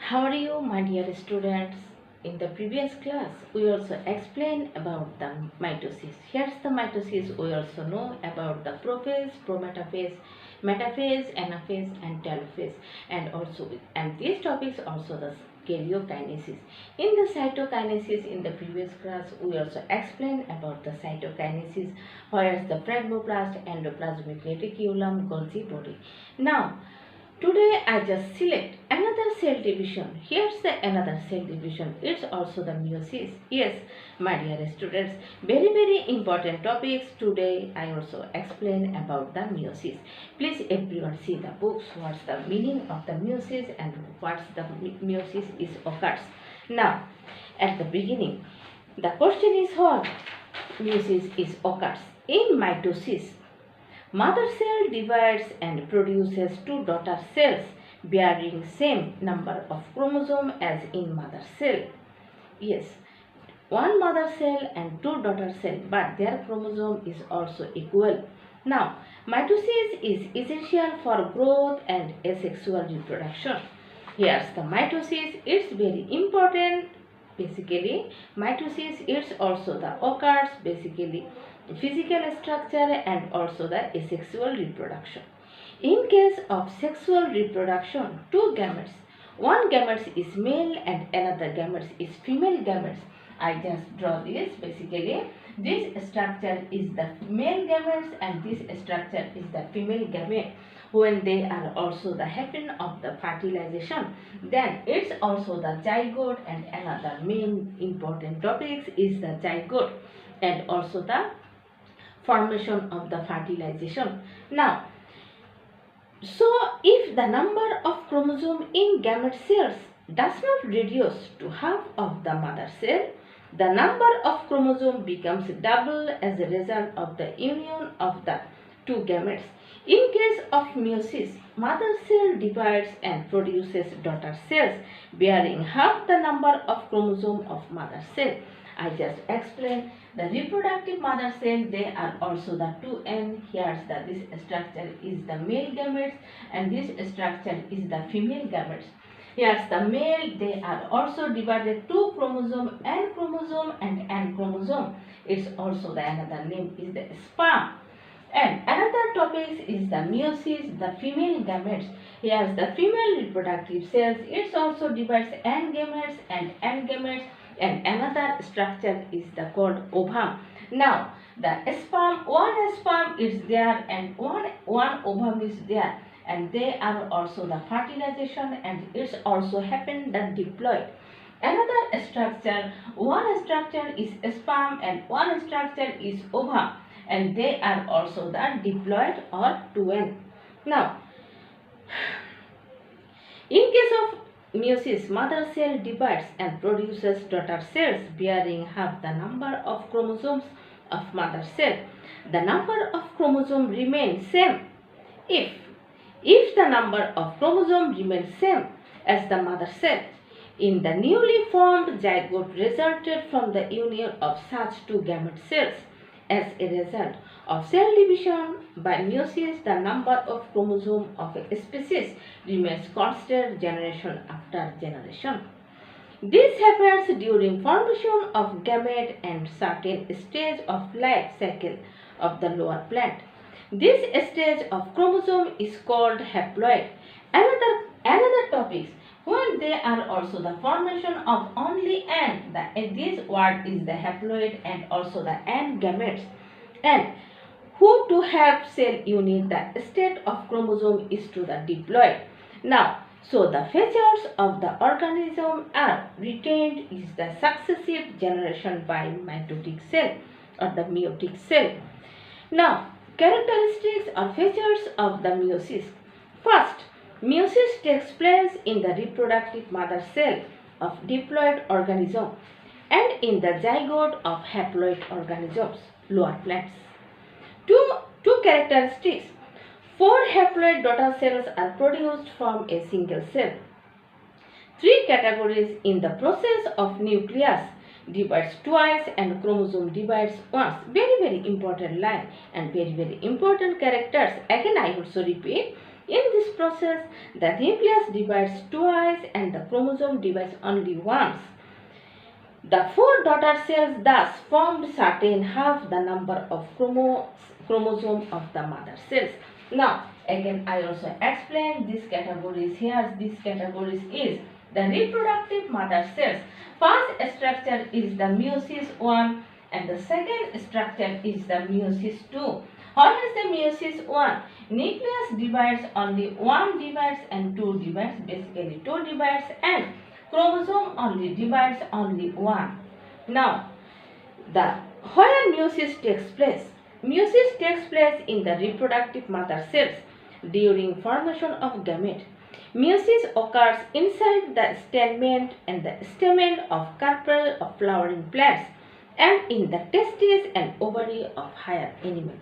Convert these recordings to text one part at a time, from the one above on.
How are you, my dear students? In the previous class, we also explained about the mitosis. Here's the mitosis. We also know about the prophase, prometaphase, metaphase, anaphase, and telophase, and these topics also the karyokinesis. In the cytokinesis, in the previous class, we also explained about the cytokinesis, where's the plasmablast, endoplasmic reticulum, Golgi body. Now, today I just select another cell division. Here's the another cell division. It's also the meiosis. Yes, my dear students, very important topics. Today I also explain about the meiosis. Please everyone see the books. What's the meaning of the meiosis and what's the meiosis is occurs. Now, at the beginning, the question is what meiosis is occurs. In mitosis, mother cell divides and produces two daughter cells bearing same number of chromosomes as in mother cell. Yes, one mother cell and two daughter cell, but their chromosome is also equal. Now, mitosis is essential for growth and asexual reproduction. Here's the mitosis. It's very important. Basically, mitosis is also the occurs basically physical structure and also the asexual reproduction. In case of sexual reproduction, two gametes, one gamete is male and another gamete is female gametes. I just draw this. Basically, this structure is the male gametes and this structure is the female gamete. When they are also the happen of the fertilization, then it's also the zygote, and another main important topics is the zygote and also the formation of the fertilization. Now, so if the number of chromosome in gamete cells does not reduce to half of the mother cell, the number of chromosome becomes double as a result of the union of the two gametes. In case of meiosis, mother cell divides and produces daughter cells bearing half the number of chromosome of mother cell. I just explained the reproductive mother cell, they are also the 2n. Here's this structure is the male gametes and this structure is the female gametes. Here's the male, they are also divided two chromosome and chromosome. It's also the another name is the sperm. And another topic is the meiosis, the female gametes. Here's the female reproductive cells. It also divides n gametes and and another structure is the called ovum. Now, the sperm, one sperm is there and one ovum is there, and they are also the fertilization and it's also happened the diploid. Another structure, one structure is sperm and one structure is ovum, and they are also the diploid or 2n. Now, in case of meiosis, mother cell divides and produces daughter cells bearing half the number of chromosomes of mother cell. The number of chromosomes remains same if the number of chromosomes remains same as the mother cell. In the newly formed zygote resulted from the union of such two gamete cells. As a result of cell division by meiosis, the number of chromosomes of a species remains constant generation after generation. This happens during formation of gamete and certain stage of life cycle of the lower plant. This stage of chromosome is called haploid. Another topic, when they are also the formation of only n, this word is the haploid and also the n gametes, and who to have cell unit, the state of chromosome is to the diploid. Now, so the features of the organism are retained is the successive generation by mitotic cell or the meiotic cell. Now, characteristics or features of the meiosis. First, meiosis takes place in the reproductive mother cell of diploid organism and in the zygote of haploid organisms, lower plants. Two characteristics. 4 haploid daughter cells are produced from a single cell. 3 categories in the process of nucleus divides twice and chromosome divides once. Very important line and very important characters. Again I also repeat. In this process, the nucleus divides twice and the chromosome divides only once. The four daughter cells thus formed certain half the number of chromosome of the mother cells. Now, again I also explained these categories here. These categories is the reproductive mother cells. First structure is the meiosis 1 and the second structure is the meiosis 2. How is the meiosis 1? Nucleus divides only 1 divides and 2 divides, basically 2 divides, and chromosome only divides only 1. Now, where meiosis takes place? Meiosis takes place in the reproductive mother cells during formation of gamete. Meiosis occurs inside the stamen of carpel of flowering plants and in the testes and ovary of higher animals.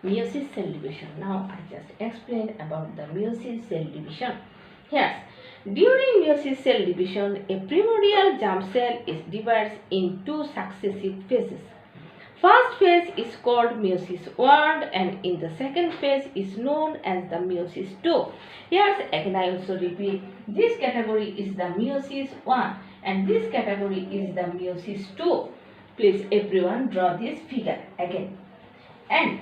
Meiosis cell division. Now I just explained about the meiosis cell division. Yes, during meiosis cell division, a primordial germ cell is divided in two successive phases. First phase is called meiosis 1 and in the second phase is known as the meiosis 2. Yes, again I also repeat, this category is the meiosis 1 and this category is the meiosis 2. Please everyone draw this figure again. And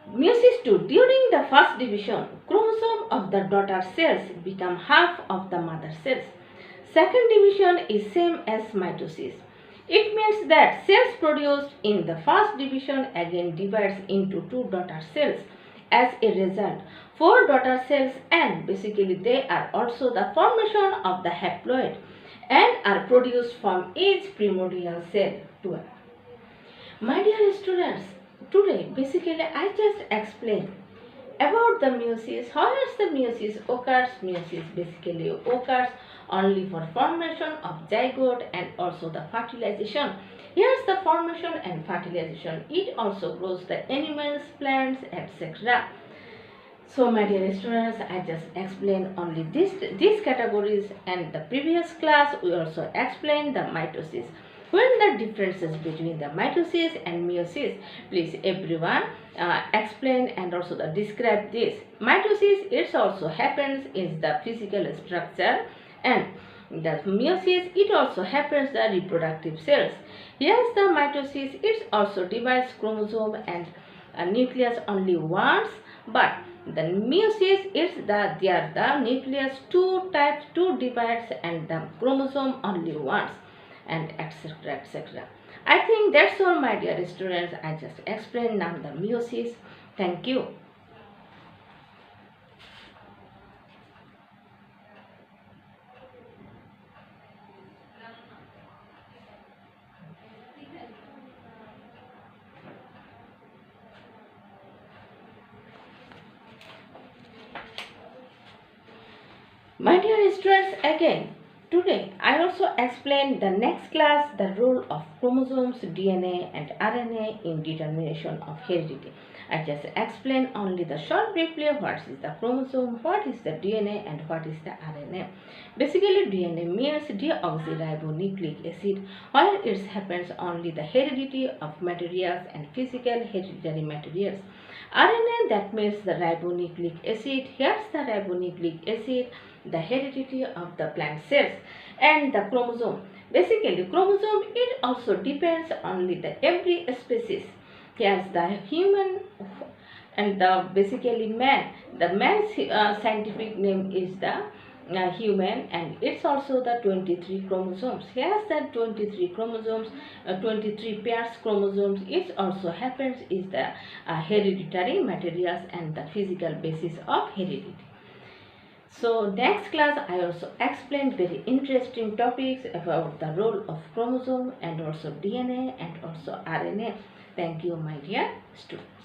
meiosis 2, during the first division, chromosome of the daughter cells become half of the mother cells. Second division is same as mitosis. It means that cells produced in the first division again divides into two daughter cells. As a result, four daughter cells, and basically they are also the formation of the haploid and are produced from each primordial cell. 12. My dear students, today basically I just explained about the meiosis. How is the meiosis occurs? Meiosis basically occurs only for formation of zygote and also the fertilization. Here's the formation and fertilization. It also grows the animals, plants, etc. So my dear students, I just explained only these categories, and the previous class we also explained the mitosis. What are the differences between the mitosis and meiosis? Please everyone explain and also describe this. Mitosis, it also happens in the physical structure, and the meiosis, it also happens the reproductive cells. Yes, the mitosis, it also divides chromosome and nucleus only once, but the meiosis is the nucleus two divides and the chromosome only once, and etc. etc. I think that's all my dear students. I just explained now the meiosis. Thank you. My dear students, again, today I also explained the next class the role of chromosomes, DNA and RNA in determination of heredity. I just explained only the short briefly what is the chromosome, what is the DNA and what is the RNA. Basically DNA means deoxyribonucleic acid, while it happens only the heredity of materials and physical hereditary materials. RNA, that means the ribonucleic acid. Here's the ribonucleic acid, the heredity of the plant cells, and the chromosome. Basically chromosome, it also depends only the every species. Here's the human and the basically man. The man's scientific name is the human, and it's also the 23 chromosomes. Here's the 23 chromosomes, 23 pairs chromosomes. It also happens is the hereditary materials and the physical basis of heredity. So next class I also explained very interesting topics about the role of chromosome and also DNA and also RNA. Thank you my dear students.